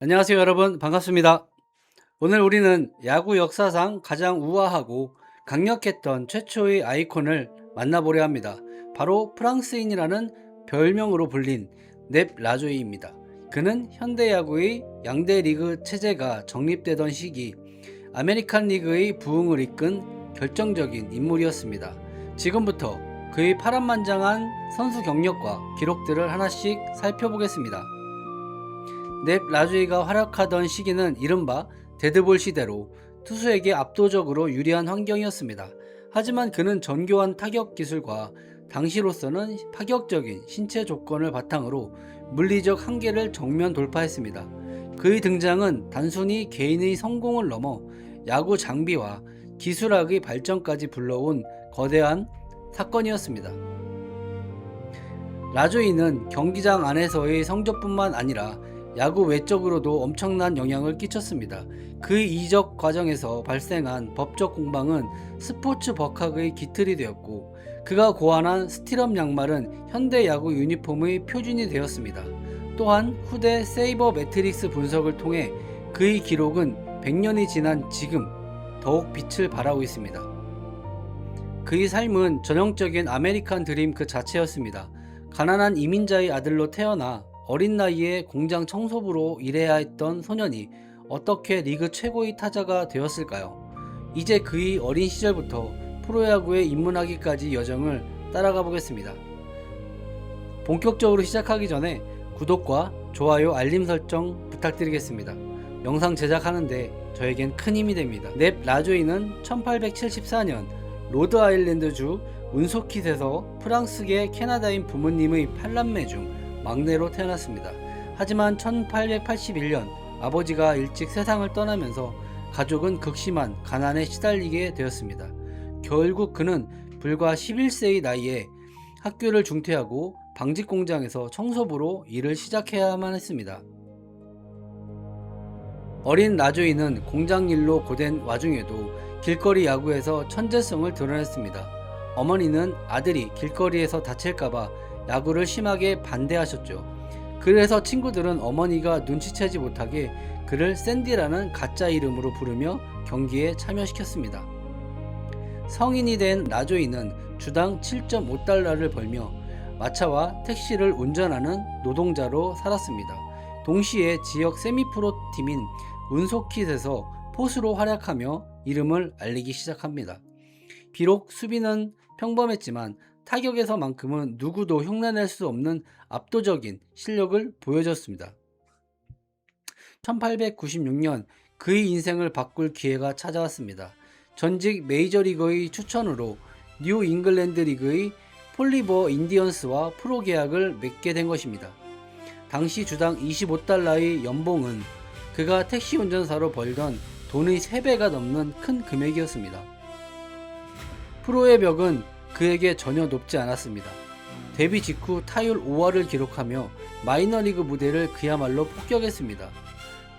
안녕하세요 여러분, 반갑습니다. 오늘 우리는 야구 역사상 가장 우아하고 강력했던 최초의 아이콘을 만나보려 합니다. 바로 프랑스인이라는 별명으로 불린 넵 라조이입니다. 그는 현대 야구의 양대 리그 체제가 정립되던 시기 아메리칸 리그의 부흥을 이끈 결정적인 인물이었습니다. 지금부터 그의 파란만장한 선수 경력과 기록들을 하나씩 살펴보겠습니다. 넵 라주이가 활약하던 시기는 이른바 데드볼 시대로 투수에게 압도적으로 유리한 환경이었습니다. 하지만 그는 정교한 타격 기술과 당시로서는 파격적인 신체 조건을 바탕으로 물리적 한계를 정면 돌파했습니다. 그의 등장은 단순히 개인의 성공을 넘어 야구 장비와 기술학의 발전까지 불러온 거대한 사건이었습니다. 라조이는 경기장 안에서의 성적뿐만 아니라 야구 외적으로도 엄청난 영향을 끼쳤습니다. 그 이적 과정에서 발생한 법적 공방은 스포츠 법학의 기틀이 되었고, 그가 고안한 스틸업 양말은 현대 야구 유니폼의 표준이 되었습니다. 또한 후대 세이버 매트릭스 분석을 통해 그의 기록은 100년이 지난 지금 더욱 빛을 발하고 있습니다. 그의 삶은 전형적인 아메리칸 드림 그 자체였습니다. 가난한 이민자의 아들로 태어나 어린 나이에 공장 청소부로 일해야 했던 소년이 어떻게 리그 최고의 타자가 되었을까요? 이제 그의 어린 시절부터 프로야구에 입문하기까지 여정을 따라가 보겠습니다. 본격적으로 시작하기 전에 구독과 좋아요, 알림 설정 부탁드리겠습니다. 영상 제작하는데 저에겐 큰 힘이 됩니다. 넵 라조이는 1874년 로드아일랜드주 운소킷에서 프랑스계 캐나다인 부모님의 8남매 중 막내로 태어났습니다. 하지만 1881년 아버지가 일찍 세상을 떠나면서 가족은 극심한 가난에 시달리게 되었습니다. 결국 그는 불과 11세의 나이에 학교를 중퇴하고 방직 공장에서 청소부로 일을 시작해야만 했습니다. 어린 라조이는 공장 일로 고된 와중에도 길거리 야구에서 천재성을 드러냈습니다. 어머니는 아들이 길거리에서 다칠까봐 야구를 심하게 반대하셨죠. 그래서 친구들은 어머니가 눈치채지 못하게 그를 샌디라는 가짜 이름으로 부르며 경기에 참여시켰습니다. 성인이 된 라조이는 주당 7.5달러를 벌며 마차와 택시를 운전하는 노동자로 살았습니다. 동시에 지역 세미프로 팀인 운소킷에서 포수로 활약하며 이름을 알리기 시작합니다. 비록 수비는 평범했지만 타격에서만큼은 누구도 흉내낼 수 없는 압도적인 실력을 보여줬습니다. 1896년 그의 인생을 바꿀 기회가 찾아왔습니다. 전직 메이저리거의 추천으로 뉴 잉글랜드 리그의 폴리버 인디언스와 프로 계약을 맺게 된 것입니다. 당시 주당 25달러의 연봉은 그가 택시 운전사로 벌던 돈의 3배가 넘는 큰 금액이었습니다. 프로의 벽은 그에게 전혀 높지 않았습니다. 데뷔 직후 타율 5할을 기록하며 마이너리그 무대를 그야말로 폭격했습니다.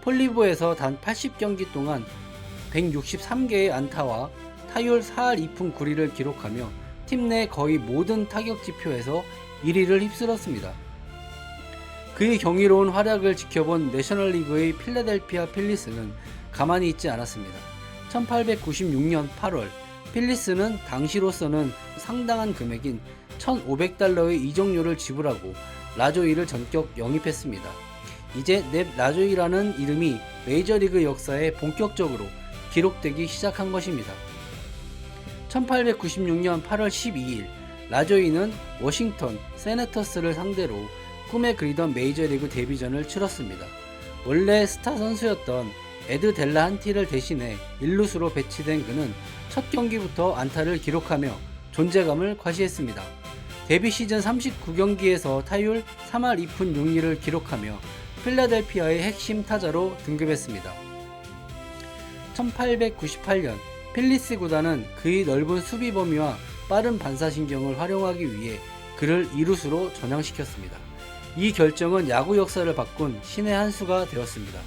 폴리보에서 단 80경기 동안 163개의 안타와 타율 4할 2푼 9리를 기록하며 팀 내 거의 모든 타격 지표에서 1위를 휩쓸었습니다. 그의 경이로운 활약을 지켜본 내셔널리그의 필라델피아 필리스는 가만히 있지 않았습니다. 1896년 8월 필리스는 당시로서는 상당한 금액인 1,500달러의 이적료를 지불하고 라조이를 전격 영입했습니다. 이제 넵 라조이라는 이름이 메이저리그 역사에 본격적으로 기록되기 시작한 것입니다. 1896년 8월 12일 라조이는 워싱턴 세네터스를 상대로 꿈에 그리던 메이저리그 데뷔전을 치렀습니다. 원래 스타 선수였던 에드 델라한티를 대신해 일루수로 배치된 그는 첫 경기부터 안타를 기록하며 존재감을 과시했습니다. 데뷔 시즌 39경기에서 타율 3할 2푼 6리를 기록하며 필라델피아의 핵심 타자로 등극했습니다. 1898년 필리스 구단은 그의 넓은 수비 범위와 빠른 반사신경을 활용하기 위해 그를 이루수로 전향시켰습니다. 이 결정은 야구 역사를 바꾼 신의 한 수가 되었습니다.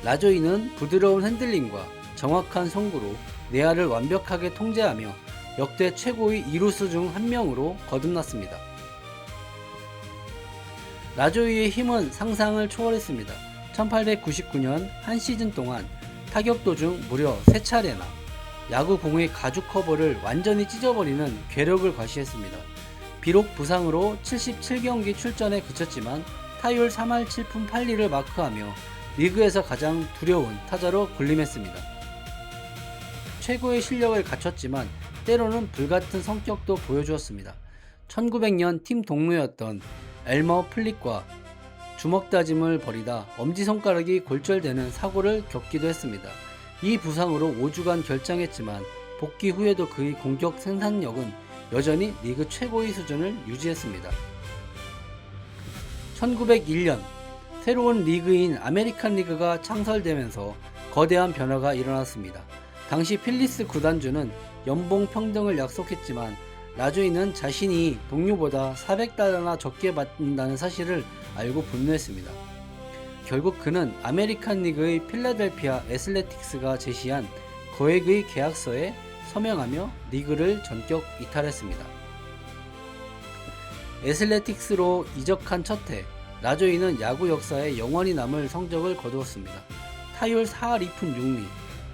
라조이는 부드러운 핸들링과 정확한 송구로 내야를 완벽하게 통제하며 역대 최고의 이루수 중 한 명으로 거듭났습니다. 라조이의 힘은 상상을 초월했습니다. 1899년 한 시즌 동안 타격 도중 무려 3차례나 야구공의 가죽 커버를 완전히 찢어버리는 괴력을 과시했습니다. 비록 부상으로 77경기 출전에 그쳤지만 타율 3할 7푼 8리를 마크하며 리그에서 가장 두려운 타자로 군림했습니다. 최고의 실력을 갖췄지만 때로는 불같은 성격도 보여주었습니다. 1900년 팀 동료였던 엘머 플릭과 주먹다짐을 벌이다 엄지손가락이 골절되는 사고를 겪기도 했습니다. 이 부상으로 5주간 결장했지만 복귀 후에도 그의 공격 생산력은 여전히 리그 최고의 수준을 유지했습니다. 1901년 새로운 리그인 아메리칸 리그가 창설되면서 거대한 변화가 일어났습니다. 당시 필리스 구단주는 연봉 평등을 약속했지만 라조이는 자신이 동료보다 400달러나 적게 받는다는 사실을 알고 분노했습니다. 결국 그는 아메리칸 리그의 필라델피아 애슬레틱스가 제시한 거액의 계약서에 서명하며 리그를 전격 이탈했습니다. 애슬레틱스로 이적한 첫 해, 라조이는 야구 역사에 영원히 남을 성적을 거두었습니다. 타율 4할 2푼 6리,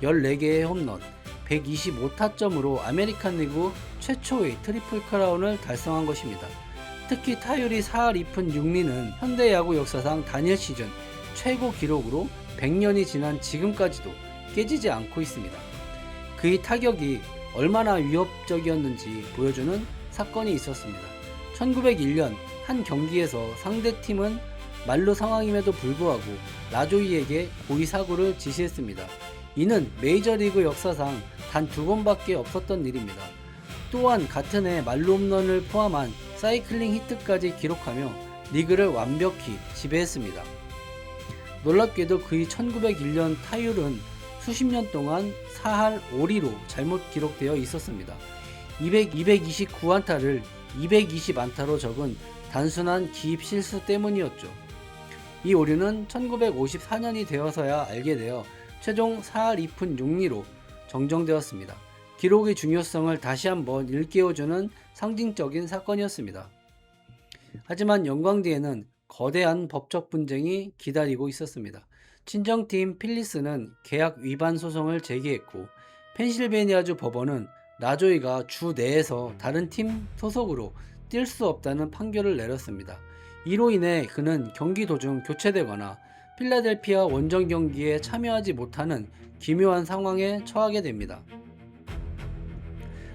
14개의 홈런, 125타점으로 아메리칸 리그 최초의 트리플 크라운을 달성한 것입니다. 특히 타율이 4할 2푼 6리는 현대 야구 역사상 단일 시즌 최고 기록으로 100년이 지난 지금까지도 깨지지 않고 있습니다. 그의 타격이 얼마나 위협적이었는지 보여주는 사건이 있었습니다. 1901년 한 경기에서 상대팀은 만루 상황임에도 불구하고 라조이에게 고의 사구를 지시했습니다. 이는 메이저리그 역사상 단 2번밖에 없었던 일입니다. 또한 같은 해 만루 홈런을 포함한 사이클링 히트까지 기록하며 리그를 완벽히 지배했습니다. 놀랍게도 그의 1901년 타율은 수십 년 동안 4할 5리로 잘못 기록되어 있었습니다. 229안타를 220안타로 적은 단순한 기입 실수 때문이었죠. 이 오류는 1954년이 되어서야 알게 되어 최종 4할 2푼 6리로 정정되었습니다. 기록의 중요성을 다시 한번 일깨워주는 상징적인 사건이었습니다. 하지만 영광디에는 거대한 법적 분쟁이 기다리고 있었습니다. 친정팀 필리스는 계약 위반 소송을 제기했고 펜실베니아주 법원은 라조이가 주 내에서 다른 팀 소속으로 뛸 수 없다는 판결을 내렸습니다. 이로 인해 그는 경기 도중 교체되거나 필라델피아 원정 경기에 참여하지 못하는 기묘한 상황에 처하게 됩니다.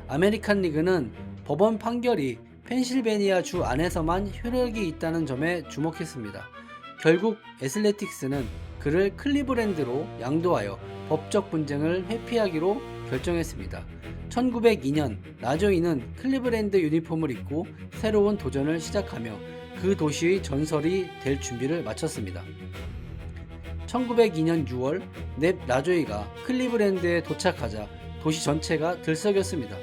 아메리칸 리그는 법원 판결이 펜실베니아 주 안에서만 효력이 있다는 점에 주목했습니다. 결국 애슬레틱스는 그를 클리브랜드로 양도하여 법적 분쟁을 회피하기로 결정했습니다. 1902년 라조이는 클리브랜드 유니폼을 입고 새로운 도전을 시작하며 그 도시의 전설이 될 준비를 마쳤습니다. 1902년 6월 넵 라조이가 클리브랜드에 도착하자 도시 전체가 들썩였습니다.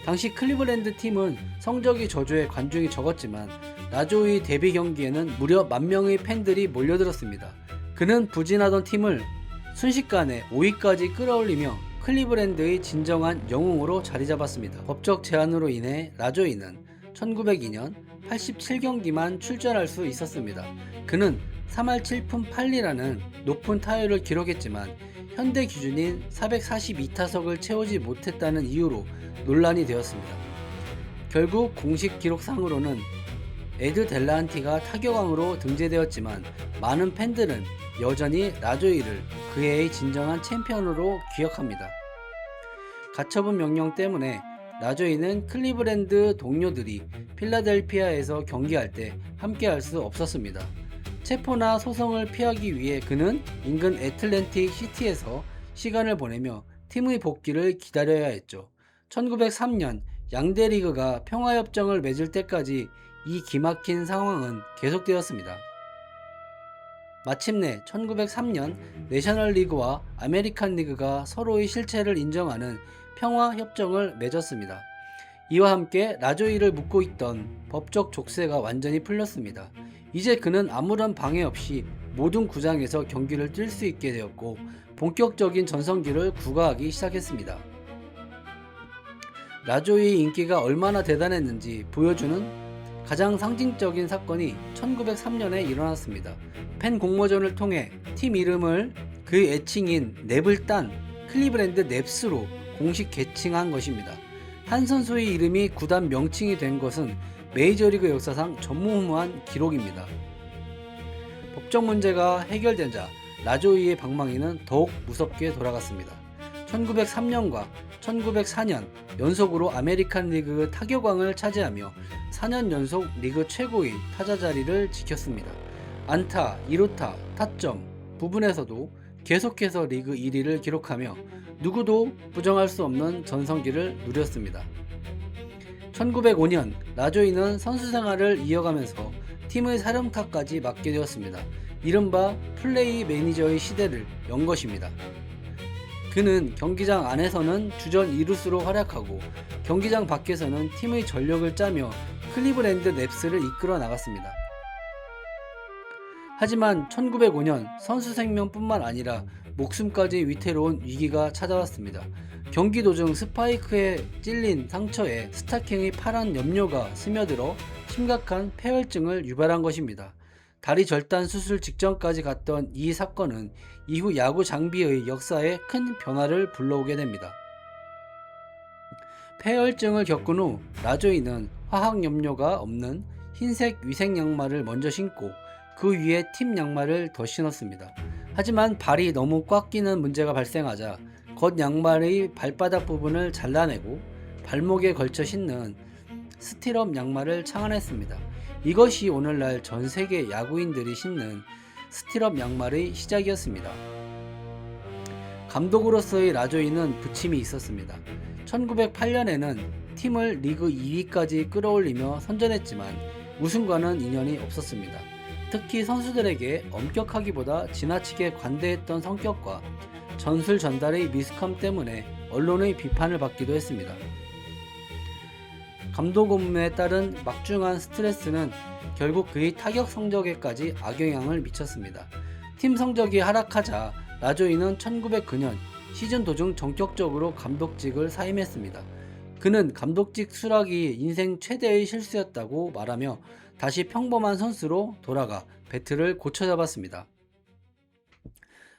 당시 클리브랜드 팀은 성적이 저조해 관중이 적었지만 라조이 데뷔 경기에는 무려 10,000명의 팬들이 몰려들었습니다. 그는 부진하던 팀을 순식간에 5위까지 끌어올리며 클리브랜드의 진정한 영웅으로 자리잡았습니다. 법적 제한으로 인해 라조이는 1902년 87경기만 출전할 수 있었습니다. 그는 3할 7푼 8리라는 높은 타율을 기록했지만 현대 기준인 442타석을 채우지 못했다는 이유로 논란이 되었습니다. 결국 공식 기록상으로는 에드 델란티가 타격왕으로 등재되었지만 많은 팬들은 여전히 라조이를 그해의 진정한 챔피언으로 기억합니다. 가처분 명령 때문에 라조이는 클리브랜드 동료들이 필라델피아에서 경기할 때 함께할 수 없었습니다. 체포나 소송을 피하기 위해 그는 인근 애틀랜틱 시티에서 시간을 보내며 팀의 복귀를 기다려야 했죠. 1903년 양대 리그가 평화협정을 맺을 때까지 이 기막힌 상황은 계속되었습니다. 마침내 1903년 내셔널리그와 아메리칸 리그가 서로의 실체를 인정하는 평화협정을 맺었습니다. 이와 함께 라조이를 묶고 있던 법적 족쇄가 완전히 풀렸습니다. 이제 그는 아무런 방해 없이 모든 구장에서 경기를 뛸 수 있게 되었고 본격적인 전성기를 구가하기 시작했습니다. 라조이의 인기가 얼마나 대단했는지 보여주는 가장 상징적인 사건이 1903년에 일어났습니다. 팬 공모전을 통해 팀 이름을 그 애칭인 넵을 딴 클리브랜드 넵스로 공식 개칭한 것입니다. 한 선수의 이름이 구단 명칭이 된 것은 메이저리그 역사상 전무후무한 기록입니다. 법적 문제가 해결되자 라조이의 방망이는 더욱 무섭게 돌아갔습니다. 1903년과 1904년 연속으로 아메리칸 리그 타격왕을 차지하며 4년 연속 리그 최고의 타자 자리를 지켰습니다. 안타, 2루타, 타점 부분에서도 계속해서 리그 1위를 기록하며 누구도 부정할 수 없는 전성기를 누렸습니다. 1905년 라조이는 선수 생활을 이어가면서 팀의 사령탑까지 맡게 되었습니다. 이른바 플레이 매니저의 시대를 연 것입니다. 그는 경기장 안에서는 주전 2루수로 활약하고 경기장 밖에서는 팀의 전력을 짜며 클리브랜드 넵스를 이끌어 나갔습니다. 하지만 1905년 선수 생명뿐만 아니라 목숨까지 위태로운 위기가 찾아왔습니다. 경기 도중 스파이크에 찔린 상처에 스타킹의 파란 염료가 스며들어 심각한 폐혈증을 유발한 것입니다. 다리 절단 수술 직전까지 갔던 이 사건은 이후 야구 장비의 역사에 큰 변화를 불러오게 됩니다. 폐혈증을 겪은 후 라조이는 화학 염료가 없는 흰색 위생 양말을 먼저 신고 그 위에 팀 양말을 더 신었습니다. 하지만 발이 너무 꽉 끼는 문제가 발생하자 겉 양말의 발바닥 부분을 잘라내고 발목에 걸쳐 신는 스티럽 양말을 창안했습니다. 이것이 오늘날 전 세계 야구인들이 신는 스티럽 양말의 시작이었습니다. 감독으로서의 라조이는 부침이 있었습니다. 1908년에는 팀을 리그 2위까지 끌어올리며 선전했지만 우승과는 인연이 없었습니다. 특히 선수들에게 엄격하기보다 지나치게 관대했던 성격과 전술 전달의 미숙함 때문에 언론의 비판을 받기도 했습니다. 감독 업무에 따른 막중한 스트레스는 결국 그의 타격 성적에까지 악영향을 미쳤습니다. 팀 성적이 하락하자 라조이는 1909년 시즌 도중 전격적으로 감독직을 사임했습니다. 그는 감독직 수락이 인생 최대의 실수였다고 말하며 다시 평범한 선수로 돌아가 배트를 고쳐잡았습니다.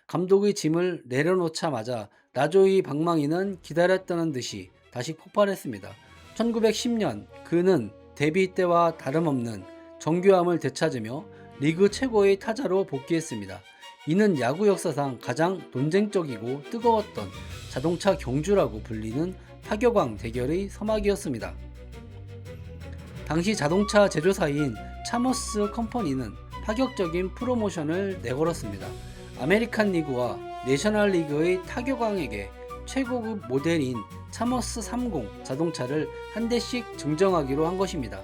감독의 짐을 내려놓자마자 라조이 방망이는 기다렸다는 듯이 다시 폭발했습니다. 1910년 그는 데뷔 때와 다름없는 정교함을 되찾으며 리그 최고의 타자로 복귀했습니다. 이는 야구 역사상 가장 논쟁적이고 뜨거웠던 자동차 경주라고 불리는 타격왕 대결의 서막이었습니다. 당시 자동차 제조사인 차머스 컴퍼니는 파격적인 프로모션을 내걸었습니다. 아메리칸 리그와 내셔널 리그의 타격왕에게 최고급 모델인 차머스 30 자동차를 한 대씩 증정하기로 한 것입니다.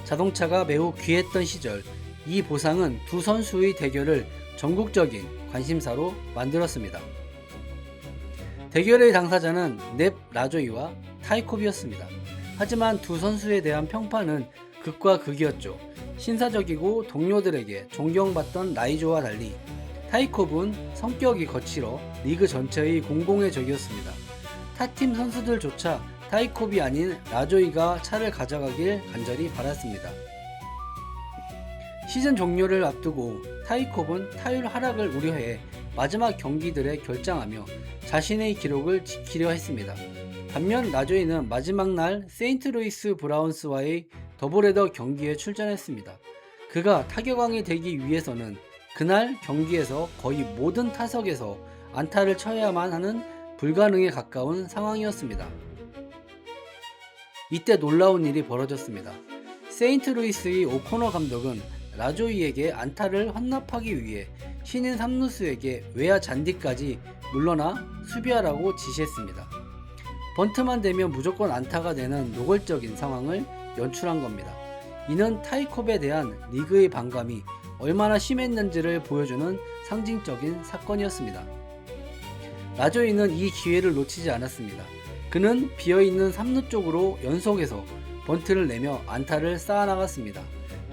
자동차가 매우 귀했던 시절 이 보상은 두 선수의 대결을 전국적인 관심사로 만들었습니다. 대결의 당사자는 넵 라조이와 타이콥이었습니다. 하지만 두 선수에 대한 평판은 극과 극이었죠. 신사적이고 동료들에게 존경받던 라이조와 달리 타이콥은 성격이 거칠어 리그 전체의 공공의 적이었습니다. 타팀 선수들조차 타이콥이 아닌 라조이가 차를 가져가길 간절히 바랐습니다. 시즌 종료를 앞두고 타이콥은 타율 하락을 우려해 마지막 경기들에 결장하며 자신의 기록을 지키려 했습니다. 반면 라조이는 마지막 날 세인트루이스 브라운스와의 더블헤더 경기에 출전했습니다. 그가 타격왕이 되기 위해서는 그날 경기에서 거의 모든 타석에서 안타를 쳐야만 하는 불가능에 가까운 상황이었습니다. 이때 놀라운 일이 벌어졌습니다. 세인트루이스의 오코너 감독은 라조이에게 안타를 헌납하기 위해 신인 3루수에게 외야 잔디까지 물러나 수비하라고 지시했습니다. 번트만 되면 무조건 안타가 되는 노골적인 상황을 연출한 겁니다. 이는 타이콥에 대한 리그의 반감이 얼마나 심했는지를 보여주는 상징적인 사건이었습니다. 라조이는 이 기회를 놓치지 않았습니다. 그는 비어있는 3루 쪽으로 연속해서 번트를 내며 안타를 쌓아나갔습니다.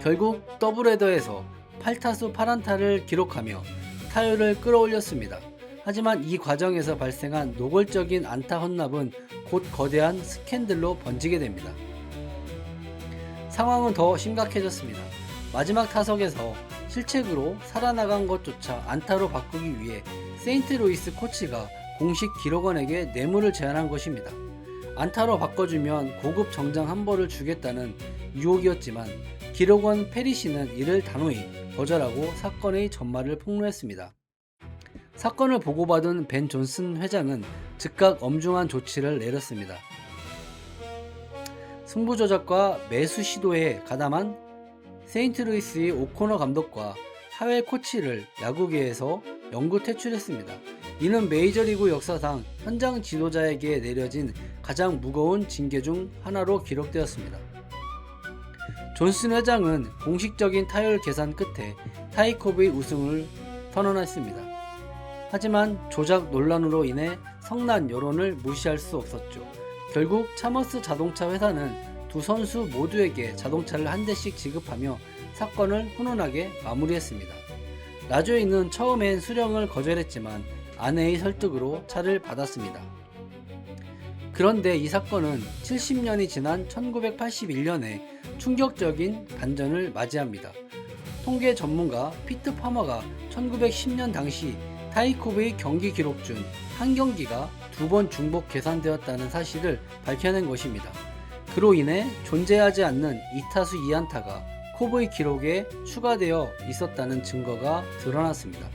결국 더블헤더에서 8타수 8안타를 기록하며 타율을 끌어올렸습니다. 하지만 이 과정에서 발생한 노골적인 안타 헌납은 곧 거대한 스캔들로 번지게 됩니다. 상황은 더 심각해졌습니다. 마지막 타석에서 실책으로 살아나간 것조차 안타로 바꾸기 위해 세인트루이스 코치가 공식 기록원에게 뇌물을 제안한 것입니다. 안타로 바꿔주면 고급 정장 한 벌을 주겠다는 유혹이었지만 기록원 페리시는 이를 단호히 거절하고 사건의 전말을 폭로했습니다. 사건을 보고받은 벤 존슨 회장은 즉각 엄중한 조치를 내렸습니다. 승부조작과 매수 시도에 가담한 세인트루이스의 오코너 감독과 하웰 코치를 야구계에서 영구 퇴출했습니다. 이는 메이저리그 역사상 현장 지도자에게 내려진 가장 무거운 징계 중 하나로 기록되었습니다. 존슨 회장은 공식적인 타율 계산 끝에 타이콥의 우승을 선언했습니다. 하지만 조작 논란으로 인해 성난 여론을 무시할 수 없었죠. 결국 차머스 자동차 회사는 두 선수 모두에게 자동차를 한 대씩 지급하며 사건을 훈훈하게 마무리했습니다. 라조이는 처음엔 수령을 거절했지만 아내의 설득으로 차를 받았습니다. 그런데 이 사건은 70년이 지난 1981년에 충격적인 반전을 맞이합니다. 통계 전문가 피트 파머가 1910년 당시 타이콥의 경기 기록 중 한 경기가 2번 중복 계산되었다는 사실을 밝혀낸 것입니다. 그로 인해 존재하지 않는 2타수 2안타가 콥의 기록에 추가되어 있었다는 증거가 드러났습니다.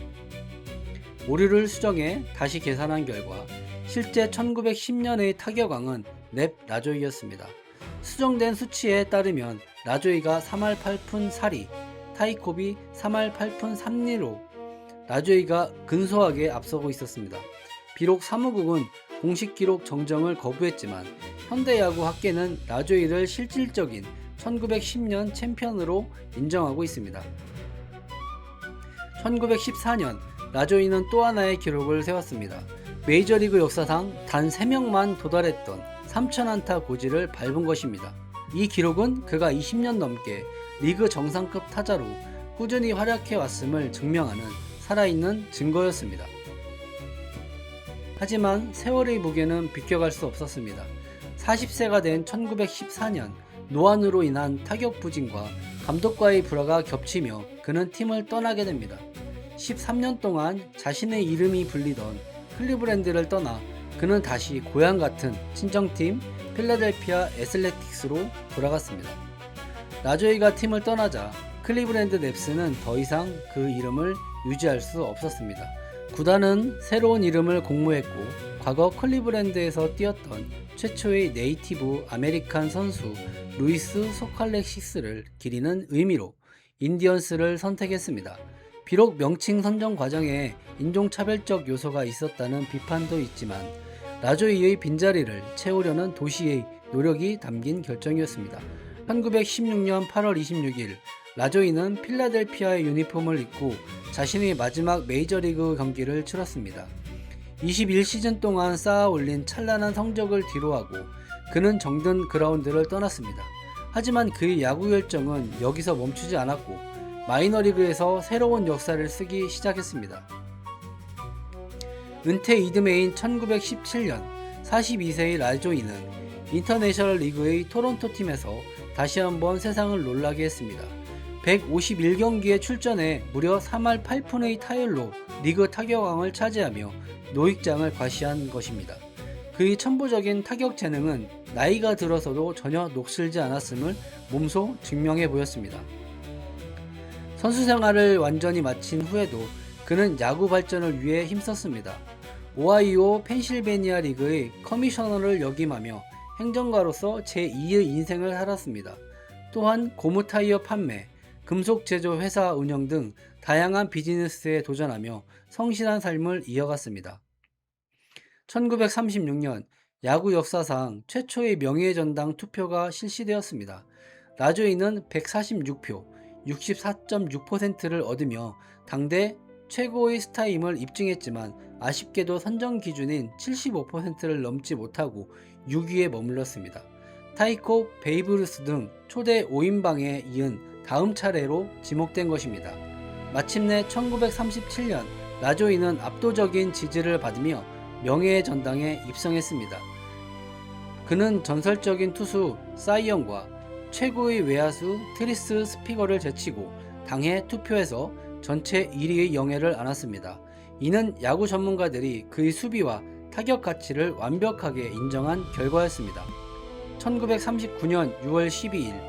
오류를 수정해 다시 계산한 결과 실제 1910년의 타격왕은 랩 라조이였습니다. 수정된 수치에 따르면 라조이가 3할 8푼 4리, 타이콥이 3할 8푼 3리로 라조이가 근소하게 앞서고 있었습니다. 비록 사무국은 공식 기록 정정을 거부했지만 현대야구 학계는 라조이를 실질적인 1910년 챔피언으로 인정하고 있습니다. 1914년 라조이는 또 하나의 기록을 세웠습니다. 메이저리그 역사상 단 3명만 도달했던 3000안타 고지를 밟은 것입니다. 이 기록은 그가 20년 넘게 리그 정상급 타자로 꾸준히 활약해 왔음을 증명하는 살아있는 증거였습니다. 하지만 세월의 무게는 비껴갈 수 없었습니다. 40세가 된 1914년 노안으로 인한 타격 부진과 감독과의 불화가 겹치며 그는 팀을 떠나게 됩니다. 13년 동안 자신의 이름이 불리던 클리브랜드를 떠나 그는 다시 고향 같은 친정팀 필라델피아 애슬레틱스로 돌아갔습니다. 라조이가 팀을 떠나자 클리브랜드 넵스는 더 이상 그 이름을 유지할 수 없었습니다. 구단은 새로운 이름을 공모했고 과거 클리브랜드에서 뛰었던 최초의 네이티브 아메리칸 선수 루이스 소칼렉시스를 기리는 의미로 인디언스를 선택했습니다. 비록 명칭 선정 과정에 인종차별적 요소가 있었다는 비판도 있지만 라조이의 빈자리를 채우려는 도시의 노력이 담긴 결정이었습니다. 1916년 8월 26일 라조이는 필라델피아의 유니폼을 입고 자신의 마지막 메이저리그 경기를 치렀습니다. 21시즌 동안 쌓아 올린 찬란한 성적을 뒤로하고 그는 정든 그라운드를 떠났습니다. 하지만 그의 야구 열정은 여기서 멈추지 않았고 마이너리그에서 새로운 역사를 쓰기 시작했습니다. 은퇴 이듬해인 1917년 42세의 라조이는 인터내셔널 리그의 토론토 팀에서 다시 한번 세상을 놀라게 했습니다. 151경기에 출전해 무려 3할 8푼의 타율로 리그 타격왕을 차지하며 노익장을 과시한 것입니다. 그의 천부적인 타격 재능은 나이가 들어서도 전혀 녹슬지 않았음을 몸소 증명해 보였습니다. 선수 생활을 완전히 마친 후에도 그는 야구 발전을 위해 힘썼습니다. 오하이오 펜실베니아 리그의 커미셔너를 역임하며 행정가로서 제2의 인생을 살았습니다. 또한 고무 타이어 판매, 금속 제조 회사 운영 등 다양한 비즈니스에 도전하며 성실한 삶을 이어갔습니다. 1936년 야구 역사상 최초의 명예전당 투표가 실시되었습니다. 라조이는 146표, 64.6%를 얻으며 당대 최고의 스타임을 입증했지만 아쉽게도 선정 기준인 75%를 넘지 못하고 6위에 머물렀습니다. 타이콥, 베이브루스 등 초대 5인방에 이은 다음 차례로 지목된 것입니다. 마침내 1937년 라조이는 압도적인 지지를 받으며 명예의 전당에 입성했습니다. 그는 전설적인 투수 사이영과 최고의 외야수 트리스 스피거를 제치고 당해 투표에서 전체 1위의 영예를 안았습니다. 이는 야구 전문가들이 그의 수비와 타격 가치를 완벽하게 인정한 결과였습니다. 1939년 6월 12일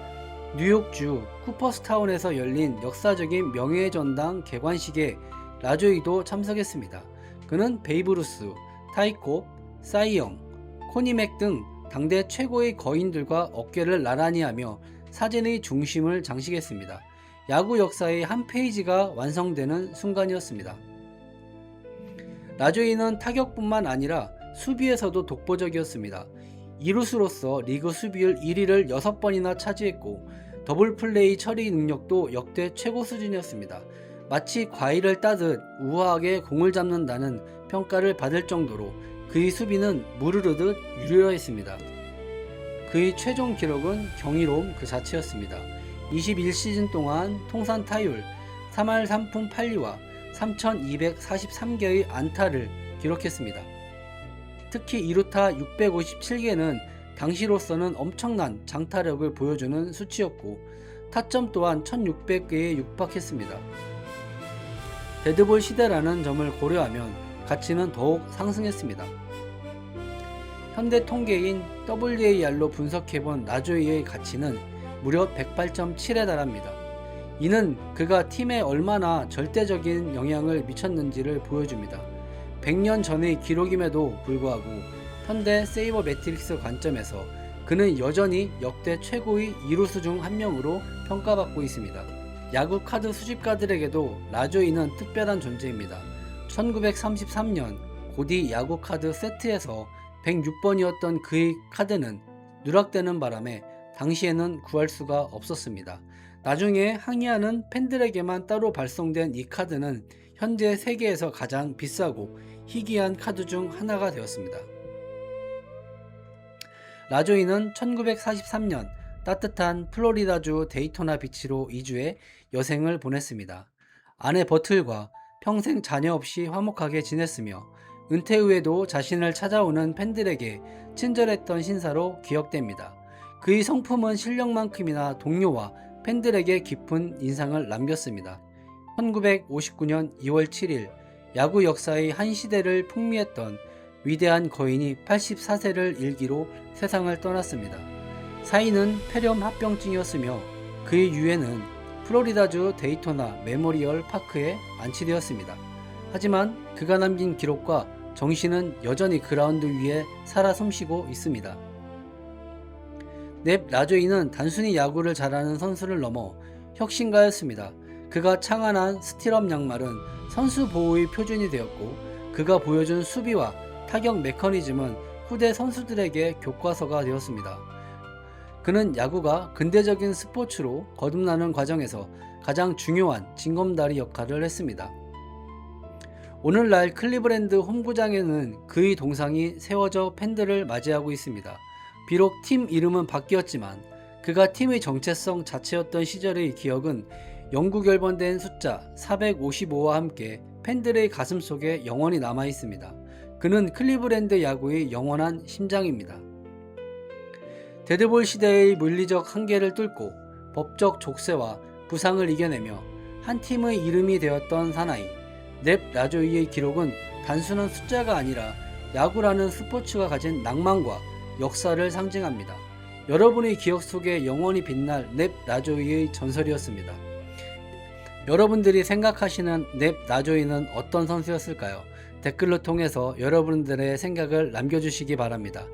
뉴욕주 쿠퍼스타운에서 열린 역사적인 명예전당 개관식에 라조이도 참석했습니다. 그는 베이브루스, 타이콥, 사이영, 코니맥 등 당대 최고의 거인들과 어깨를 나란히 하며 사진의 중심을 장식했습니다. 야구 역사의 한 페이지가 완성되는 순간이었습니다. 라조이는 타격뿐만 아니라 수비에서도 독보적이었습니다. 이루수로서 리그 수비율 1위를 6번이나 차지했고 더블플레이 처리 능력도 역대 최고 수준이었습니다. 마치 과일을 따듯 우아하게 공을 잡는다는 평가를 받을 정도로 그의 수비는 무르르듯 유려했습니다. 그의 최종 기록은 경이로움 그 자체였습니다. 21시즌 동안 통산 타율 3할 3푼 8리와 3243개의 안타를 기록했습니다. 특히 2루타 657개는 당시로서는 엄청난 장타력을 보여주는 수치였고 타점 또한 1600개에 육박했습니다. 데드볼 시대라는 점을 고려하면 가치는 더욱 상승했습니다. 현대 통계인 WAR로 분석해본 라조이의 가치는 무려 108.7에 달합니다. 이는 그가 팀에 얼마나 절대적인 영향을 미쳤는지를 보여줍니다. 100년 전의 기록임에도 불구하고 현대 세이버 매트릭스 관점에서 그는 여전히 역대 최고의 이루수 중 한 명으로 평가받고 있습니다. 야구 카드 수집가들에게도 라조이는 특별한 존재입니다. 1933년 고디 야구 카드 세트에서 106번이었던 그의 카드는 누락되는 바람에 당시에는 구할 수가 없었습니다. 나중에 항의하는 팬들에게만 따로 발송된 이 카드는 현재 세계에서 가장 비싸고 희귀한 카드 중 하나가 되었습니다. 라조이는 1943년 따뜻한 플로리다주 데이토나 비치로 이주해 여생을 보냈습니다. 아내 버틀과 평생 자녀 없이 화목하게 지냈으며 은퇴 후에도 자신을 찾아오는 팬들에게 친절했던 신사로 기억됩니다. 그의 성품은 실력만큼이나 동료와 팬들에게 깊은 인상을 남겼습니다. 1959년 2월 7일 야구 역사의 한 시대를 풍미했던 위대한 거인이 84세를 일기로 세상을 떠났습니다. 사인은 폐렴 합병증이었으며 그의 유해는 플로리다주 데이토나 메모리얼 파크에 안치되었습니다. 하지만 그가 남긴 기록과 정신은 여전히 그라운드 위에 살아 숨쉬고 있습니다. 넵 라조이는 단순히 야구를 잘하는 선수를 넘어 혁신가였습니다. 그가 창안한 스틸업 양말은 선수 보호의 표준이 되었고 그가 보여준 수비와 타격 메커니즘은 후대 선수들에게 교과서가 되었습니다. 그는 야구가 근대적인 스포츠로 거듭나는 과정에서 가장 중요한 징검다리 역할을 했습니다. 오늘날 클리브랜드 홈구장에는 그의 동상이 세워져 팬들을 맞이하고 있습니다. 비록 팀 이름은 바뀌었지만 그가 팀의 정체성 자체였던 시절의 기억은 영구 결번된 숫자 455와 함께 팬들의 가슴속에 영원히 남아 있습니다. 그는 클리브랜드 야구의 영원한 심장입니다. 데드볼 시대의 물리적 한계를 뚫고 법적 족쇄와 부상을 이겨내며 한 팀의 이름이 되었던 사나이 넵 라조이의 기록은 단순한 숫자가 아니라 야구라는 스포츠가 가진 낭만과 역사를 상징합니다. 여러분의 기억 속에 영원히 빛날 넵 라조이의 전설이었습니다. 여러분들이 생각하시는 넵 라조이는 어떤 선수였을까요? 댓글로 통해서 여러분들의 생각을 남겨주시기 바랍니다.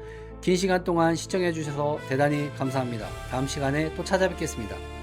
긴 시간 동안 시청해주셔서 대단히 감사합니다. 다음 시간에 또 찾아뵙겠습니다.